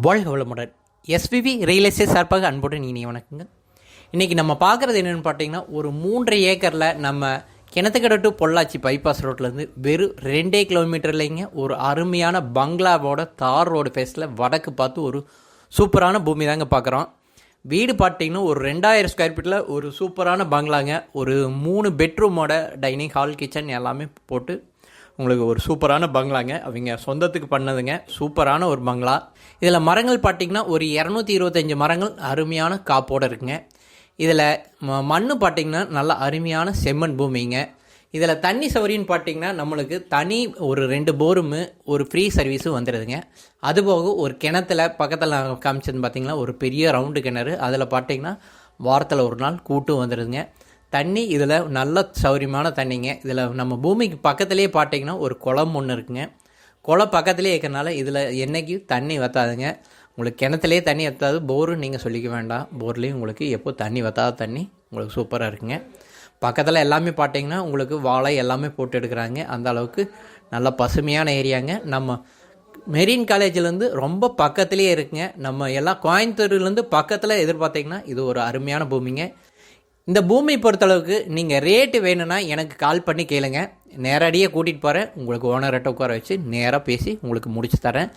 வாழ்க வளமுடன். SPB real estate சார்பாக அன்புடன் இனிய வணக்கங்கள். இன்றைக்கி நம்ம பார்க்குறது என்னென்னு பார்த்தீங்கன்னா, ஒரு 3.5 ஏக்கரில் நம்ம கிணத்துக்கடை டு பொள்ளாச்சி பைபாஸ் ரோட்லேருந்து வெறும் 2 கிலோமீட்டர்லேங்க ஒரு அருமையான பங்களாவோட தார் ரோடு ஃபேஸில் வடக்கு பார்த்து ஒரு சூப்பரான பூமி தாங்க பார்க்குறோம். வீடு பார்த்தீங்கன்னா ஒரு 2000 ஸ்கொயர் ஃபீட்டில் ஒரு சூப்பரான பங்களாங்க. ஒரு 3 பெட்ரூமோட டைனிங் ஹால் கிச்சன் எல்லாமே போட்டு உங்களுக்கு ஒரு சூப்பரான பங்களாங்க. அவங்க சொந்தத்துக்கு பண்ணதுங்க. சூப்பரான ஒரு பங்களா. இதில் மரங்கள் பார்த்திங்கன்னா ஒரு 225 மரங்கள் அருமையான காப்போடு இருக்குங்க. இதில் மண் பார்த்திங்கன்னா நல்ல அருமையான செம்மண் பூமிங்க. இதில் தண்ணி சௌகரியம்னு பார்த்திங்கன்னா நம்மளுக்கு தனி ஒரு 2 போரும் ஒரு ஃப்ரீ சர்வீஸும் வந்துடுதுங்க. அதுபோக ஒரு கிணத்துல பக்கத்தில் காமிச்சது பார்த்திங்கன்னா ஒரு பெரிய ரவுண்டு கிணறு. அதில் பார்த்திங்கன்னா வாரத்தில் ஒரு நாள் கூட்டும் வந்துடுதுங்க. தண்ணி இதில் நல்ல சௌகரியமான தண்ணிங்க. இதில் நம்ம பூமிக்கு பக்கத்துலேயே பார்த்திங்கன்னா ஒரு குளம் ஒன்று இருக்குங்க. குளம் பக்கத்துலேயே இருக்கிறனால இதில் என்றைக்கும் தண்ணி வற்றாதுங்க. உங்களுக்கு கிணத்துலேயே தண்ணி வற்றாது. போரும் நீங்கள் சொல்லிக்க வேண்டாம். போர்லேயும் உங்களுக்கு எப்போ தண்ணி வற்றாத தண்ணி உங்களுக்கு சூப்பராக இருக்குங்க. பக்கத்தில் எல்லாமே பார்த்திங்கன்னா உங்களுக்கு வாழை எல்லாமே போட்டு எடுக்கிறாங்க. அந்த அளவுக்கு நல்ல பசுமையான ஏரியாங்க. நம்ம மெரின் காலேஜிலேருந்து ரொம்ப பக்கத்துலேயே இருக்குங்க. நம்ம எல்லாம் கோயம்புத்தூர்லேருந்து பக்கத்தில் எதிர்பார்த்திங்கன்னா இது ஒரு அருமையான பூமிங்க. இந்த பூமி பொறுத்தளவுக்கு நீங்கள் ரேட்டு வேணும்னா எனக்கு கால் பண்ணி கேளுங்க. நேரடியாக கூட்டிகிட்டு போகிறேன். உங்களுக்கு ஓனர்கிட்ட உட்கார வச்சு நேராக பேசி உங்களுக்கு முடிச்சு தரேன்.